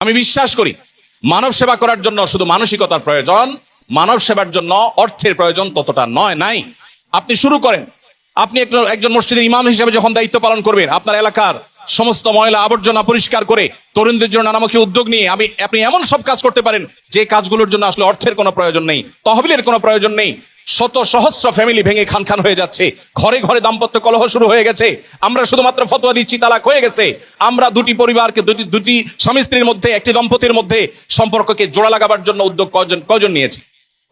আমি বিশ্বাস করি মানব সেবা করার জন্য শুধু মানসিকতার প্রয়োজন, মানব সেবার জন্য অর্থের প্রয়োজন ততটা নাই। আপনি শুরু করেন, আপনি একজন মসজিদের ইমাম হিসেবে যখন দায়িত্ব পালন করবেন, আপনার এলাকার সমস্ত ময়লা আবর্জনা পরিষ্কার করে তরুণদের জন্য নানামুখী উদ্যোগ নিয়ে আপনি এমন সব কাজ করতে পারেন যে কাজগুলোর জন্য আসলে অর্থের কোনো প্রয়োজন নেই, তহবিলের কোনো প্রয়োজন নেই। শত সহস্র ফ্যামিলি ভেঙে খান হয়ে যাচ্ছে, ঘরে ঘরে দাম্পত্য কলহ শুরু হয়ে গেছে। আমরা শুধুমাত্র ফতোয়া দিচ্ছি, তালাক হয়ে গেছে। আমরা দুটি পরিবারকে, দুটি স্বামী স্ত্রীর মধ্যে, একটি দম্পতির মধ্যে সম্পর্ককে জোড়া লাগাবার জন্য উদ্যোগ কয়জন নিয়েছি?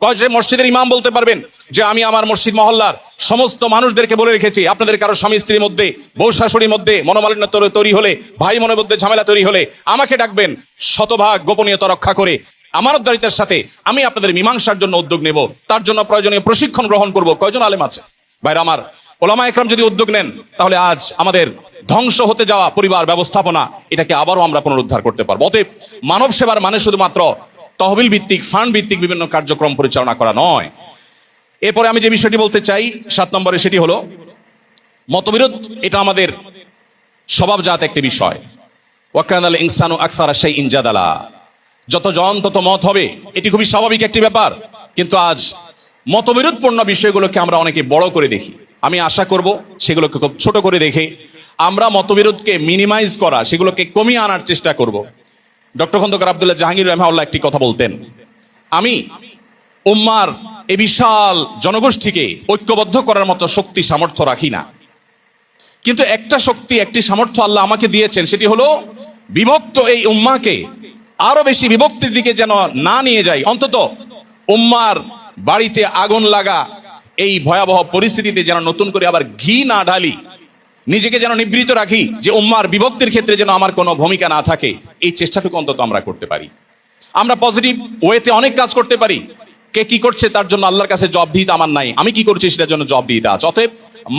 কয়জন মসজিদের ইমাম বলতে পারবেন যে আমি আমার মসজিদ মহল্লার সমস্ত মানুষদেরকে বলে রেখেছি, আপনাদের কারো স্বামী স্ত্রীর মধ্যে, বউ শাশুড়ির মধ্যে মনোমালিন্য তৈরি হলে, ভাই মনের মধ্যে ঝামেলা তৈরি হলে আমাকে ডাকবেন, শতভাগ গোপনীয়তা রক্ষা করে আমানতদারিতার সাথে আমি আপনাদের মীমাংসার জন্য উদ্যোগ নেব, তার জন্য প্রয়োজনীয় প্রশিক্ষণ গ্রহণ করব। কয়জন আলেম আছে ভাইরা আমার? ওলামা একরাম যদি উদ্যোগ নেন, তাহলে আজ আমাদের ধ্বংস হতে যাওয়া পরিবার ব্যবস্থাপনা, এটাকে আবারও আমরা পুনরুদ্ধার করতে পারবো। অতএব মানব সেবার মানে শুধুমাত্র তহবিল ভিত্তিক, ফান্ড ভিত্তিক বিভিন্ন কার্যক্রম পরিচালনা করা নয়। এরপরে আমি যে বিষয়টি বলতে চাই 7 নম্বরে, সেটি হলো মতবিরোধ। এটা আমাদের স্বভাবজাত একটি বিষয়। ওয়াকানাল ইনসানু আকসারা শাইইন জাদালা, যত জন তত মত হবে, এটি খুবই স্বাভাবিক একটি ব্যাপার। কিন্তু আজ মতবিরোধপূর্ণ বিষয়গুলোকে আমরা অনেকে বড় করে দেখি। আমি আশা করব সেগুলোকে খুব ছোট করে দেখে আমরা মতবিরোধকে মিনিমাইজ করা, সেগুলোকে কমিয়ে আনার চেষ্টা করব। ডক্টর খন্দকার আব্দুল্লাহ জাহাঙ্গীর রাহিমাহুল্লাহ একটি কথা বলতেন, আমি উম্মার এই বিশাল জনগোষ্ঠীকে ঐক্যবদ্ধ করার মতো শক্তি সামর্থ্য রাখি না, কিন্তু একটা শক্তি, একটি সামর্থ্য আল্লাহ আমাকে দিয়েছেন, সেটি হলো বিভক্ত এই উম্মাকে আরো বেশি বিভক্তির দিকে যেন না নিয়ে যাই। অন্তত উম্মার বাড়িতে আগুন লাগা এই ভয়াবহ পরিস্থিতিতে যেন নতুন করে আবার ঘি না ঢালি, নিজেকে যেন নিবৃত রাখি, যে উম্মার বিভক্তির ক্ষেত্রে যেন আমার কোনো ভূমিকা না থাকে। এই চেষ্টাটুকু অন্তত আমরা করতে পারি। আমরা পজিটিভ ওয়েতে অনেক কাজ করতে পারি। কে কি করছে তার জন্য আল্লাহর কাছে জবাবদিহিতা আমার নাই, আমি কি করছি সেটার জন্য জবাবদিহিতা আছে। অতএব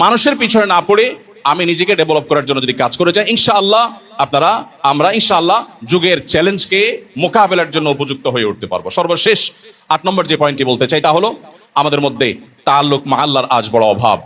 মানুষের পিছনে না পড়ে আমি নিজেকে ডেভেলপ করার জন্য যদি কাজ করে যাই, ইনশাআল্লাহ আমরা ইনশাআল্লাহ যুগের চ্যালেঞ্জকে মোকাবেলার জন্য উপযুক্ত হয়ে উঠতে পারবো। সর্বশেষ 8 নম্বর যে পয়েন্টটি বলতে চাই তা হলো আমাদের মধ্যে তাআল্লুক মা আল্লাহর আজ বড় অভাব।